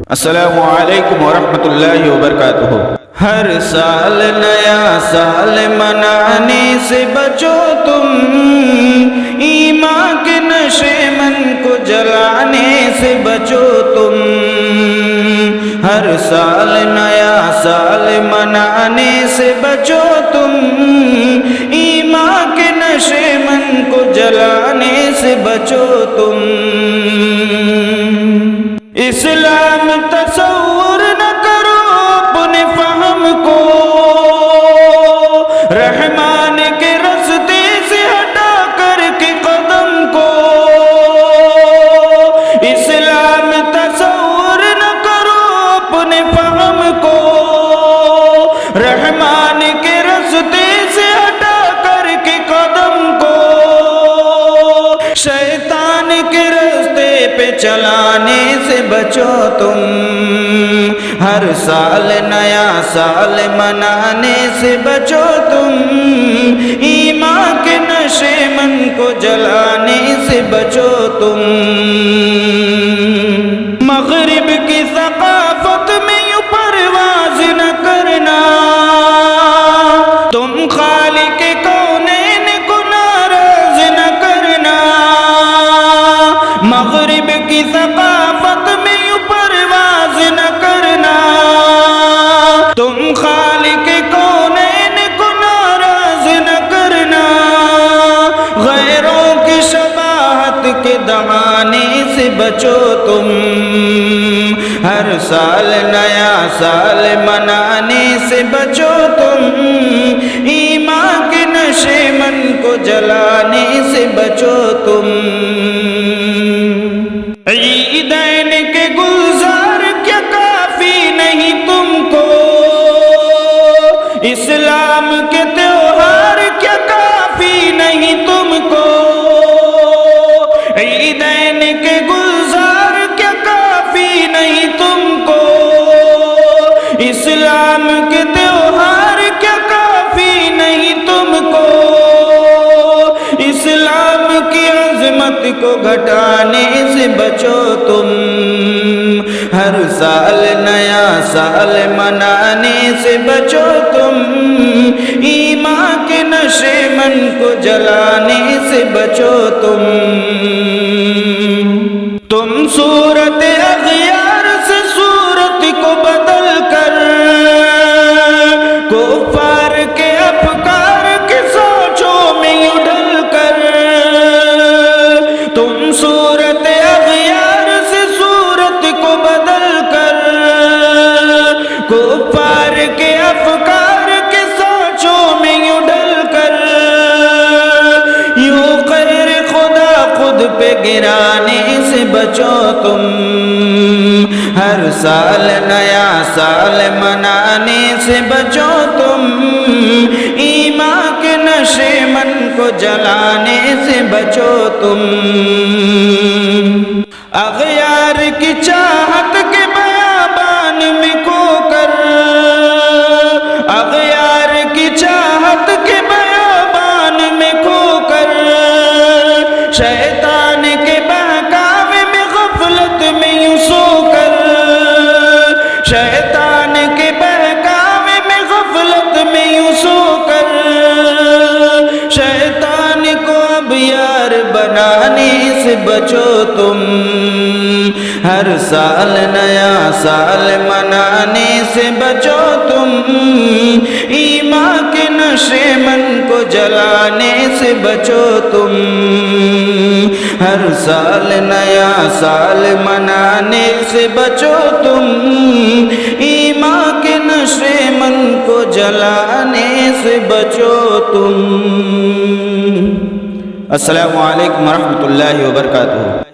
السلام علیکم ورحمۃ اللہ وبرکاتہ۔ ہر سال نیا سال منانے سے بچو تم، ایمان کے نشے من کو جلانے سے بچو تم۔ ہر سال نیا سال منانے سے بچو تم، ایمان کے نشے من کو جلانے سے بچو تم۔ اسلام تصور نہ کرو اپنے فہم کو، رحمان کے راستے سے ہٹا کر کے قدم کو۔ اسلام تصور نہ کرو اپنے فہم کو، رحمان کے راستے سے ہٹا کر کے قدم کو۔ شیطان کے راستے پہ چلانے سے بچو تم، ہر سال نیا سال منانے سے بچو تم، ایمان کے نشے من کو جلانے سے بچو تم۔ مغرب کی ثقافت میں یوں پرواز نہ کرنا، تم خالق کونین کو ناراض نہ کرنا۔ مغرب کی ثقافت میں یوں پرواز نہ کرنا، تم خالق کونین کو ناراض نہ کرنا۔ غیروں کی شباہت کے دہانے سے بچو تم، ہر سال نیا سال منانے سے بچو تم، ایمان کے نشے من کو جلانے سے بچو تم۔ عیدین کے گلزار کیا کافی نہیں تم کو، اسلام کے تہوار کیا کافی نہیں تم کو۔ عیدین کے گلزار کیا کافی نہیں تم کو، اسلام کے تہوار کیا کافی نہیں تم کو۔ اسلام کی عظمت کو گھٹانے سے بچو تم، ہر سال نیا سال منانے سے بچو تم، ایمان کے نشے من کو جلانے سے بچو تم۔ تم صورت اغیار سے صورت کو بدل کر، کفار کے افکار کے سوچوں میں یوں ڈل کر، تم صورت اغیار سے صورت کو بدل کر، کفار کے افکار کے سوچوں میں یوں ڈل کر، یوں قہر خدا خود پہ گرانے سے بچو تم، ہر سال نیا سال منانے سے بچو تم، ایمان کے نشے من کو جلانے سے بچو تم۔ اغیار کی چاہت کے بیابان میں کھو کر، اغیار کی چاہت کے بیابان میں کھو کر، شیطان کے بہکاوے میں غفلت میں یوں سو کر، شیطان کے بہکاوے میں غفلت میں یوں سو کر، شیطان کو اب یار بنانے سے بچو تم، ہر سال نیا سال منانے سے بچو تم، ایمان کے نشے من کو جلانے سے بچو تم، ہر سال نیا سال منانے سے بچو تم، ایمان کے نشے من کو جلانے سے بچو تم۔ السلام علیکم ورحمۃ اللہ وبرکاتہ۔